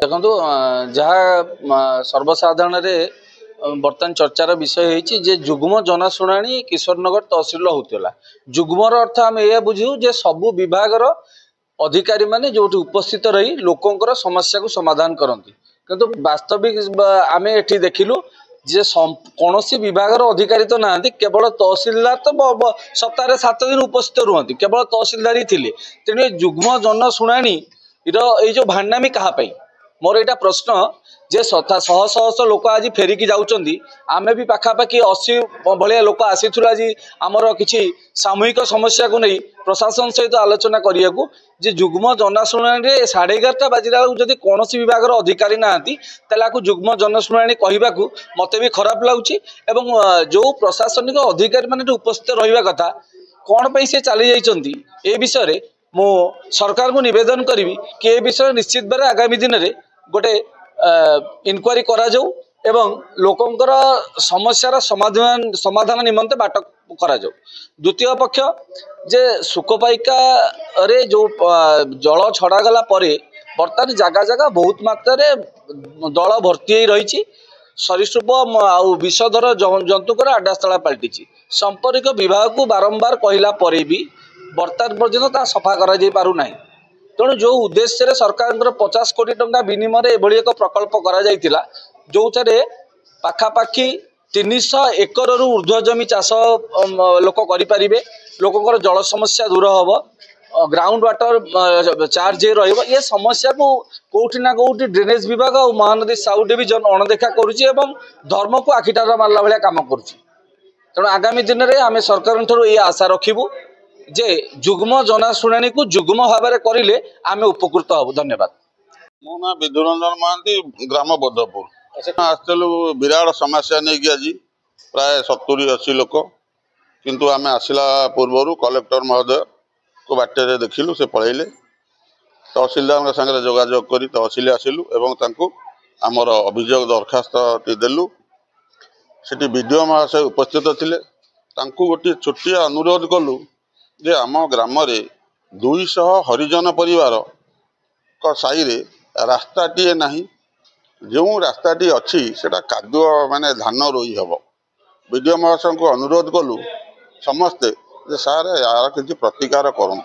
देखो जहाँ सर्वसाधारण बर्तमान चर्चार विषय होती जे जुग्म जनशुणाणी किशोरनगर तहसिल होता। जुग्मर अर्थ आम यह बुझू जे सबू विभागर अधिकारी माने जो उपस्थित रही लोकंर समस्या को समाधान करती किंतु वास्तविक आम ये देखिलु जे कौन विभागर अधिकारी तो ना केवल तहसिलदार तो सप्ताह 7 दिन उपस्थित रुहति केवल तहसिलदार ही थे। तेणु जुग्म जनशुणाणी जो भांडामी क्या मोर यहाँ प्रश्न जे शह शह लोक आज फेरिकी जाऊँगी आमे भी पाखापाखि 80 भाया लोक आसी आज आमर किसी सामूहिक समस्या को नहीं प्रशासन सहित आलोचना करने को जे जुग्म जनशुणाणी 11:30 बाजिला जदि कौन विभाग अधिकारी ना जुग्म जनशुणाणी कहवा मत भी खराब लगुच जो प्रशासनिक अधिकारी माने उपस्थित रहा कथा कौन पे सी चली जाइए ए विषय मु सरकार को निवेदन करी कि ए विषय निश्चित भाव आगामी दिन में गोटे इनक्वारी करा जाऊ एवं लोकंकर समस्यार समाधान निमंते बाट करा जाऊ। द्वितीय पक्ष जे सुखपाइका रे जो जल छड़ा गला परे बर्तमान जगह जगह बहुत मात्रा दल भर्ती रही सरीसृप आउ विषधर जंतुकर आडास्थला पलटि संपर्क विभाग को बारंबार कहला परे भी बर्तमान पर्यंत सफा करा जाई पारु नाही। तेणु जो उद्देश्य सरकार 50 कोटी टंका विनिमय एभली एक प्रकल्प करा जाइतिला जो पाखापाखि 300 एकर ऊर्ध्व जमी चाष लोक करें लोकर जल समस्या दूर हम ग्राउंड वाटर चार्ज रही ये समस्या को कौटि ना कौटि ड्रेनेज विभाग और महानदी साउथ डिविजन अणदेखा करुच्ची धर्म को आखिटार मारला भाया काम करुच्ची। तेणु आगामी दिन में आम सरकार ये आशा रखिबू जे जुग्म जनशुणाणी को जुग्म भाव में करें आम उपकृत हबू। धन्यवाद। मो ना विधुरंजन महांती ग्राम बोधपुर आसलु विराट समस्या नहीं कि आज प्राय 70-80 लोक किंतु आम आसला पूर्वर कलेक्टर महोदय को बाटे देखिलु से पलैले तहसिलदार संगे जोगाजोग कर तहसिल आसिलु एवं तांको आमर अभियोग दरखास्त देलु सेठी विडीओ महाशय उपस्थित थिले तांको गोटे छोटिया अनुरोध कलु जे आम ग्राम 200 हरिजन परिवार का साई रे रास्ताटीए नहीं जो रास्ताटी अच्छी सेटा कादुआ माने धान रोई हम विडीओ महाशय को अनुरोध कलु समस्ते जे सार यार किसी प्रतिकार करूँ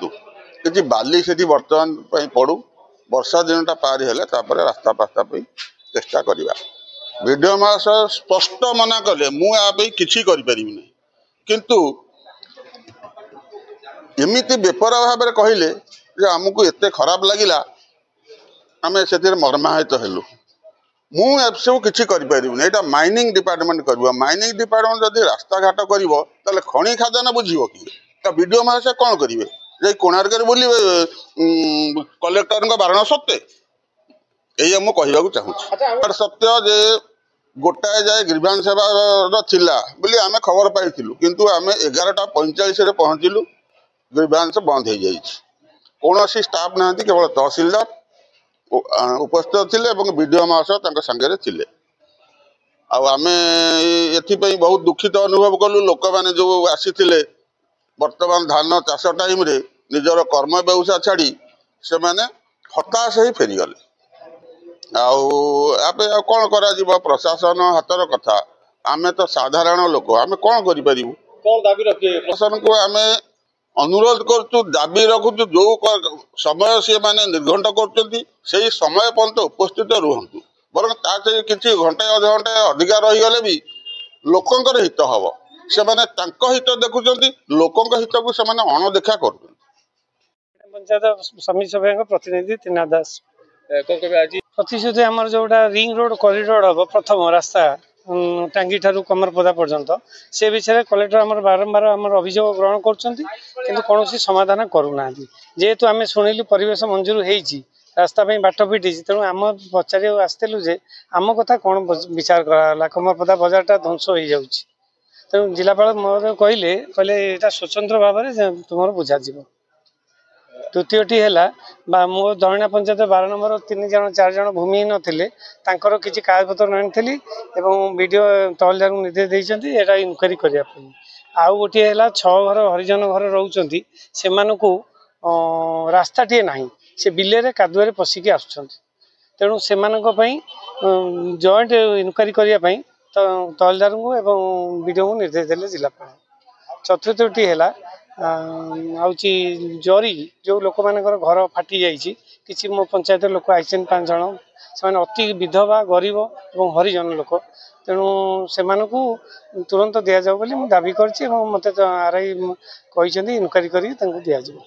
कि बाली से बर्तमान पड़ू वर्षा दिनटा पारी हेले तापर रास्ता पास्ता चेष्टा करवा। विडीओ महाशय स्पष्ट मना कले मुझे किसी किंतु एमती बेपरा भाव में कहले जे आमको एते खराब लगिला आम से मर्माहित हेलु मुझे किसी कर माइनिंग डिपार्टमेंट कर माइनिंग डिपार्टमेंट जब रास्ता घाट कर खनि खादान बुझे कि विडीओ महाशय कौन करेंगे जे कोणार्क बोले कलेक्टर बारण सत्ते यही मुझे कहूँ चाहूँ सत्य जे गोटाए जाए ग्रीवांस सेवा थिला बोली आम खबर पाई किंतु आम 11:45 पहुँचलु ग्रीवांस बंद हो जाए कौन स्टाफ ना केवल तहसिलदार उपस्थित थिले विडीओ महाशय संगे थिले आम एथि बहुत दुखित अनुभव कलु लोक मैंने जो आसी वर्तमान धान चाष टाइम रे निजर कर्म व्यवसाय छाड़ी से माने हताश ही फेरीगले कौन करा प्रशासन हाथर कथा आमे तो साधारण लोक आम कौन करूँ प्रशासन को आम अनुरोध करूँ दाबी रखुचु जो समय सी माने निर्घंट कर समय पर्यंत उपस्थित रुहतु बर कि घंटे अध घंटे अधिका रहीगले भी लोकंर हित हम से माने हित देखुं लोकों हित को अणदेखा कर पंचायत समिति सभा प्रतिनिधि त्रिनाथ दास प्रतिश्रुति आमर जोटा रिंग रोड कॉरिडोर हम प्रथम रास्ता टांगी ठारू कमरपदा पर्यंत से विषय कलेक्टर आमर बारंबार आमर अभियोग ग्रहण कर कौन समाधान करूना जेहेतु आम शुणिलु परिवेश मंजूर होती रास्ता बाट फिटी तेणु आम पचार आसलु जे आम कथा कौन विचार कराला कमरपदा बजारटा ध्वंस हो जाऊँगी तेणु जिलापाल महोदय कहले यहाँ स्वतंत्र भाव में तुम बुझा। द्वितीयटी है मो दहिना पंचायत 12 नंबर 3 जन 4 जन भूमिहीन थे किसी कागजपत्र नानी वीडियो तहसीलदार को निर्देश देते यहाँ इनक्वारी करने आउ गोटे है 6 घर हरिजन घर रोच से रास्ताटे ना से बिलेरे कादुआरे पशिकी आसुଛନ୍ତି तेणु सेमानଙ୍କ ପାଇଁ जॉइंट इनक्वारी करिया ପାଇଁ तहसीलदार को एवं वीडियो को निर्देश देले जिलापाल। चतुर्थटी है आउची जरी जो लोक मानकर घर फाटी जाइए किसी मो पंचायत लोक आई 5 जन से अति विधवा गरीब और हरिजन लोक तेणु से तुरंत दि जाऊ बोली दाबी कर मत RI कहते इनक्वारी कर दि जाव।